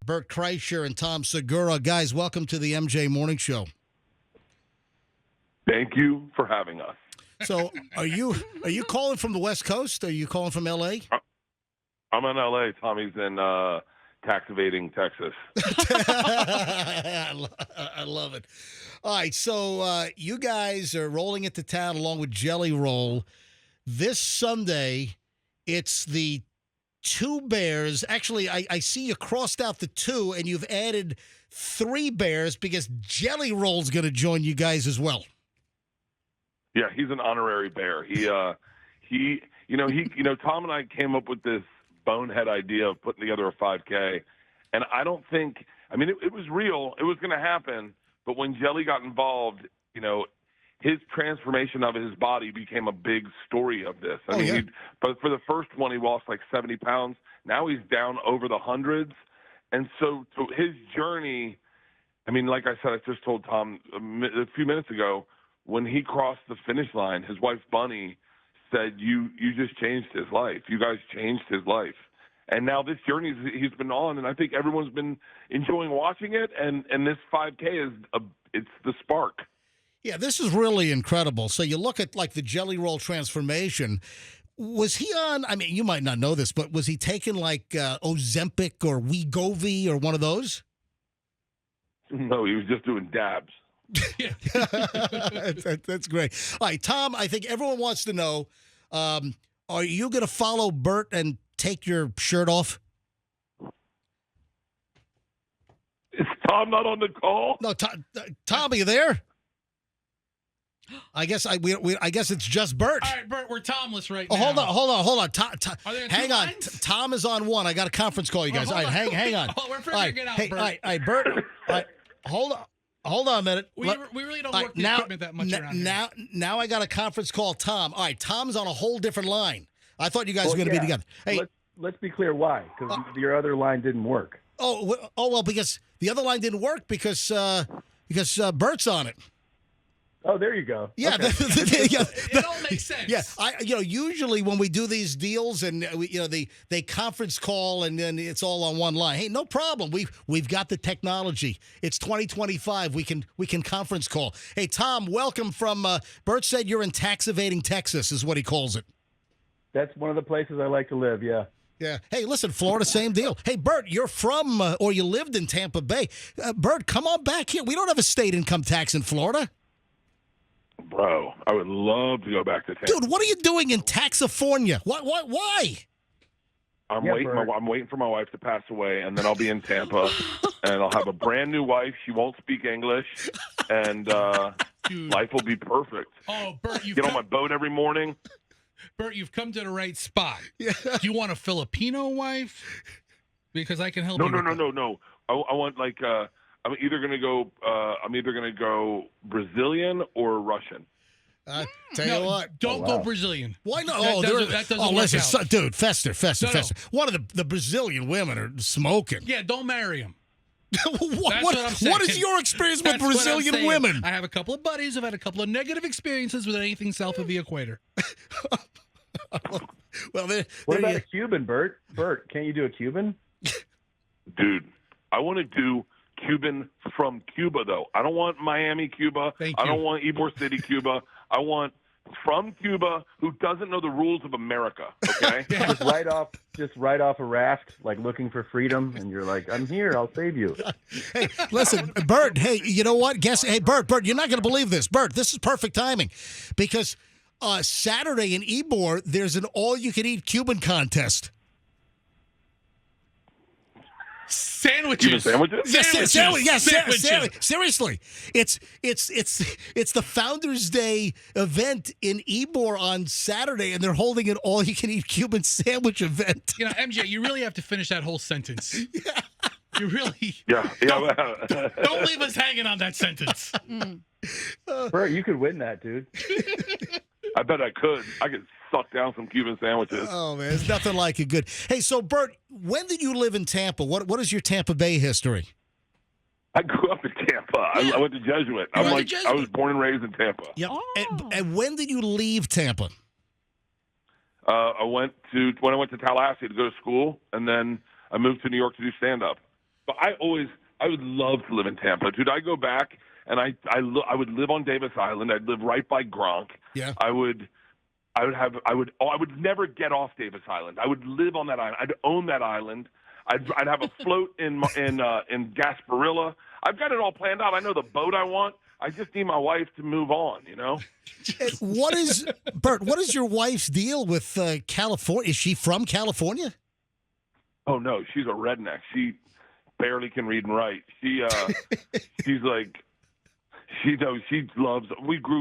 Bert Kreischer and Tom Segura. Guys, welcome to the MJ Morning Show. Thank you for having us. So, are you calling from the West Coast? Are you calling from L.A.? I'm in L.A. Tommy's in tax evading Texas. I love it. All right, so you guys are rolling into town along with Jelly Roll. This Sunday, it's the two Bears. Actually, I see you crossed out the two, and you've added three Bears because Jelly Roll's going to join you guys as well. Yeah, he's an honorary Bear. Tom and I came up with this bonehead idea of putting together a 5K, and I don't think. I mean, it was real. It was going to happen, but when Jelly got involved, his transformation of his body became a big story of this. But for the first one, he lost like 70 pounds. Now he's down over the hundreds. And so his journey, I mean, like I said, I just told Tom a few minutes ago, when he crossed the finish line, his wife, Bunny, said, you just changed his life. You guys changed his life. And now this journey he's been on, and I think everyone's been enjoying watching it. And this 5K it's the spark. Yeah, this is really incredible. So you look at like the Jelly Roll transformation. Was he on, I mean, you might not know this, but was he taking like Ozempic or Wegovy or one of those? No, he was just doing dabs. That's great. All right, Tom, I think everyone wants to know, are you going to follow Bert and take your shirt off? Is Tom not on the call? No, Tom, are you there? I guess I guess it's just Bert. All right, Bert, we're Tomless right now. Hold on. Hang on. Lines? Tom is on one. I got a conference call, you guys. All right, hang on. We're figuring it out, Bert. All right, Bert. All right, hold on a minute. We really don't work the equipment that much around here. Now I got a conference call, Tom. All right, Tom's on a whole different line. I thought you guys were going to be together. Hey, let's be clear why, because your other line didn't work. Well, because the other line didn't work because Bert's on it. Oh, there you go. Yeah, okay. It all makes sense. Yeah, usually when we do these deals and they conference call and then it's all on one line. Hey, no problem. We've got the technology. It's 2025. We can conference call. Hey, Tom, welcome from. Bert said you're in tax evading Texas, is what he calls it. That's one of the places I like to live. Yeah. Yeah. Hey, listen, Florida, same deal. Hey, Bert, you're from or you lived in Tampa Bay. Bert, come on back here. We don't have a state income tax in Florida. Bro, I would love to go back to Tampa. Dude, what are you doing in Taxifornia? Why? I'm waiting for my wife to pass away, and then I'll be in Tampa, and I'll have a brand new wife. She won't speak English, and life will be perfect. Oh, Bert, get on my boat every morning. Bert, you've come to the right spot. Yeah. Do you want a Filipino wife? Because I can help you. No. I want like. I'm either gonna go Brazilian or Russian. Tell you what, don't go Brazilian. Why not? That doesn't work out. Dude, Fester. One of the Brazilian women are smoking. Yeah, don't marry them. What is your experience with Brazilian women? I have a couple of buddies who've had a couple of negative experiences with anything south of the equator. Well, what about a Cuban, Bert? Bert, can't you do a Cuban? Dude, I want to do Cuban from Cuba, though. I don't want Miami, Cuba. I don't want Ybor City, Cuba. I want from Cuba who doesn't know the rules of America, okay? Just right off a raft, like looking for freedom, and you're like, I'm here, I'll save you. Hey, listen, Bert, hey, you know what? Hey, Bert, you're not going to believe this. Bert, this is perfect timing because Saturday in Ybor, there's an all-you-can-eat Cuban contest. Sandwiches. Seriously, it's the Founders Day event in Ybor on Saturday, and they're holding an all-you-can-eat Cuban sandwich event. MJ, you really have to finish that whole sentence. Yeah. You really. Yeah. Don't leave us hanging on that sentence. Bert, you could win that, dude. I bet I could. I could suck down some Cuban sandwiches. Oh, man, there's nothing like it good. Hey, so, Bert, when did you live in Tampa? What is your Tampa Bay history? I grew up in Tampa. I went to Jesuit. I was born and raised in Tampa. Yep. Oh. And when did you leave Tampa? When I went to Tallahassee to go to school, and then I moved to New York to do stand-up. I would love to live in Tampa, dude. I go back and I would live on Davis Island. I'd live right by Gronk. Yeah. I would never get off Davis Island. I would live on that island. I'd own that island. I'd have a float in Gasparilla. I've got it all planned out. I know the boat I want. I just need my wife to move on, you know? Bert, what is your wife's deal with California? Is she from California? Oh, no, she's a redneck. She barely can read and write. She's like, she loves,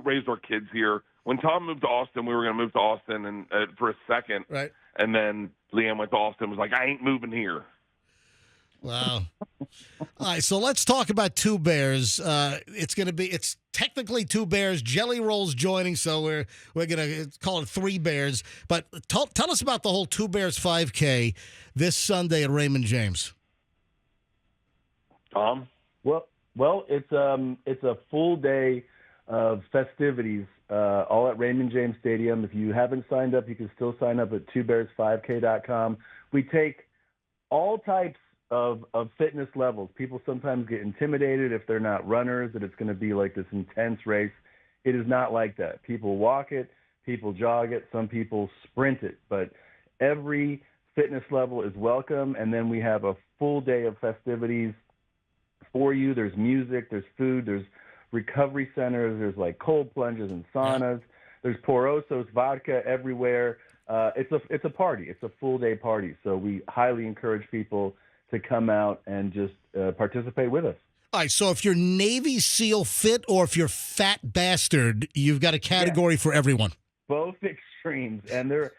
raised our kids here. When Tom moved to Austin, we were going to move to Austin and for a second. Right. And then Leanne went to Austin, was like, I ain't moving here. Wow. All right, so let's talk about Two Bears. It's technically Two Bears. Jelly Roll's joining, so we're gonna call it Three Bears. But tell us about the whole Two Bears 5K this Sunday at Raymond James. Tom? Well, it's a full day of festivities, all at Raymond James Stadium. If you haven't signed up, you can still sign up at twobears5k.com. We take all types of fitness levels. People sometimes get intimidated if they're not runners, that it's going to be like this intense race. It is not like that. People walk it, people jog it, some people sprint it, but every fitness level is welcome. And then we have a full day of festivities for you. There's music, there's food, there's recovery centers, there's like cold plunges and saunas, there's Porosos, vodka everywhere. It's a party. It's a full day party. So we highly encourage people to come out and just participate with us. All right, so if you're Navy SEAL fit or if you're fat bastard, you've got a category for everyone. Both extremes. And there's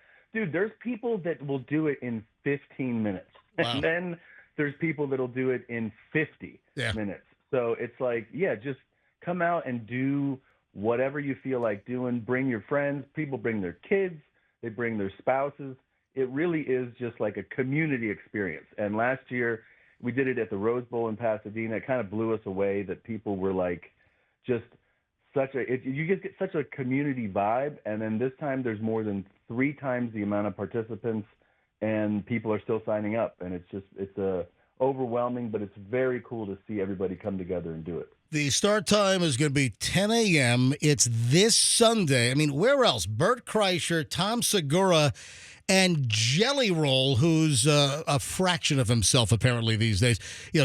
people that will do it in 15 minutes. Wow. And then there's people that'll do it in 50 minutes. So it's like, just come out and do whatever you feel like doing. Bring your friends. People bring their kids. They bring their spouses. It really is just like a community experience. And last year we did it at the Rose Bowl in Pasadena. It kind of blew us away that people were like just you just get such a community vibe. And then this time there's more than 3 times the amount of participants and people are still signing up. And it's overwhelming, but it's very cool to see everybody come together and do it. The start time is going to be 10 a.m. It's this Sunday. I mean, where else? Bert Kreischer, Tom Segura, and Jelly Roll, who's a fraction of himself apparently these days.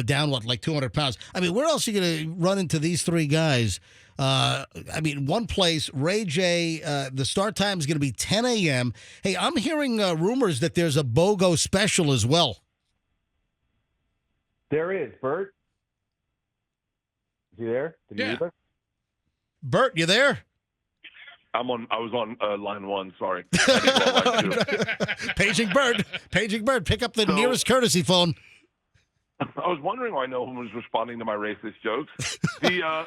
Down like 200 pounds. I mean, where else are you going to run into these 3 guys? One place, Ray J. The start time is going to be 10 a.m. Hey, I'm hearing rumors that there's a BOGO special as well. There is, Bert. Is he there? Did he leave us? Bert, you there? I was on line 1. Sorry. I didn't go on line 2. Paging Bert. Pick up the nearest courtesy phone. I was wondering why no one was responding to my racist jokes. We had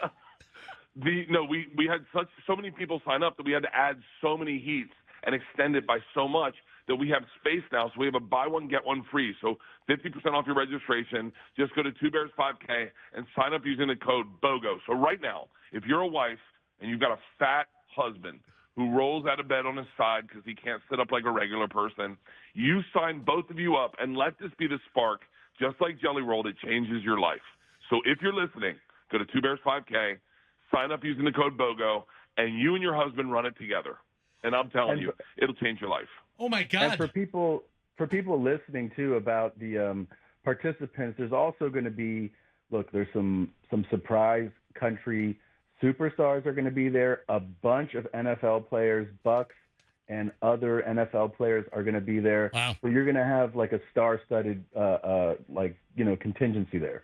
so many people sign up that we had to add so many heats and extend it by so much that we have space now. So we have a buy one, get one free. So 50% off your registration. Just go to 2Bears5K and sign up using the code BOGO. So right now, if you're a wife and you've got a fat husband who rolls out of bed on his side because he can't sit up like a regular person, you sign both of you up and let this be the spark, just like Jelly Roll, that changes your life. So if you're listening, go to 2Bears5K, sign up using the code BOGO, and you and your husband run it together. And I'm telling you, it'll change your life. Oh, my God. And for people listening, too, about the participants, there's also going to be, there's some surprise country superstars are going to be there. A bunch of NFL players, Bucks and other NFL players are going to be there. Wow. So you're going to have like a star-studded, contingency there.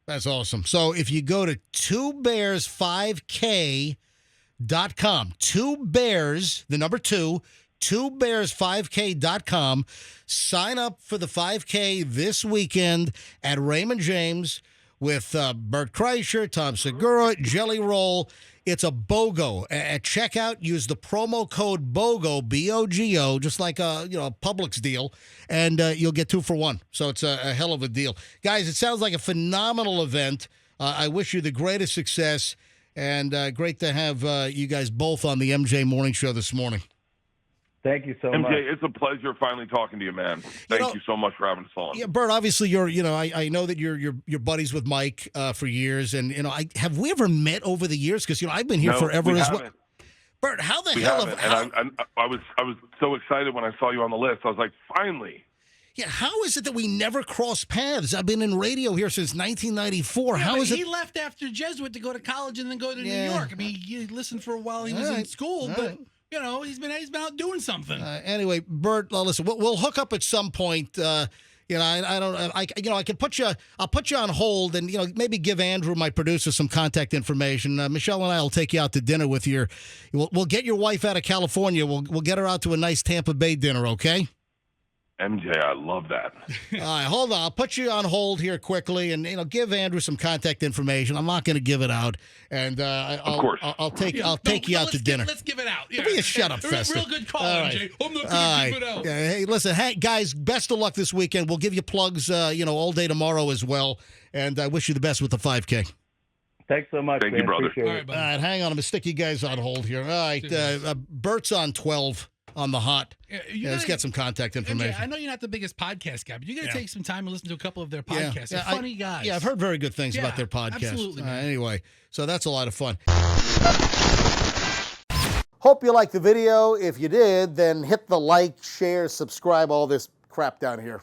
That's awesome. So if you go to 2bears5k.com, 2bears, the number 2, 2bears5k.com, sign up for the 5K this weekend at Raymond James with Bert Kreischer, Tom Segura, Jelly Roll. It's a BOGO. At checkout, use the promo code BOGO, B-O-G-O, just like a Publix deal, and you'll get 2 for 1. So it's a hell of a deal. Guys, it sounds like a phenomenal event. I wish you the greatest success, and great to have you guys both on the MJ Morning Show this morning. Thank you so much. MJ, it's a pleasure finally talking to you, man. Thank you so much for having us on. Yeah, Bert, obviously I know that you're buddies with Mike for years, and have we ever met over the years? Because I've been here forever we as haven't. well. Bert, how the We hell? haven't. And I was so excited when I saw you on the list. I was like, finally. Yeah, how is it that we never crossed paths? I've been in radio here since 1994. Yeah, how is it? He left after Jesuit to go to college and then go to New Yeah. York. I mean, he listened for a while. He was in school, but he's been out doing something. Anyway, Bert, listen, we'll hook up at some point. I can put you. I'll put you on hold, and maybe give Andrew, my producer, some contact information. Michelle and I will take you out to dinner with your. We'll get your wife out of California. We'll get her out to a nice Tampa Bay dinner. Okay. MJ, I love that. All right, hold on. I'll put you on hold here quickly, and give Andrew some contact information. I'm not going to give it out, and of course, I'll take you out to dinner. Let's give it out. Yeah. Be a shut up, Fester. Real good call, All MJ. right. I'm not going to give it out. Yeah, hey, listen, guys, best of luck this weekend. We'll give you plugs, all day tomorrow as well, and I wish you the best with the 5K. Thanks so much. Thank man. you, brother. Appreciate it. All right, hang on. I'm going to stick you guys on hold here. All right, Bert's on 12 on the hot. Let's get some contact information. MJ, I know you're not the biggest podcast guy, but you got to take some time and listen to a couple of their podcasts. They're funny guys. Yeah, I've heard very good things about their podcast. Absolutely. Anyway, so that's a lot of fun. Hope you liked the video. If you did, then hit the like, share, subscribe, all this crap down here.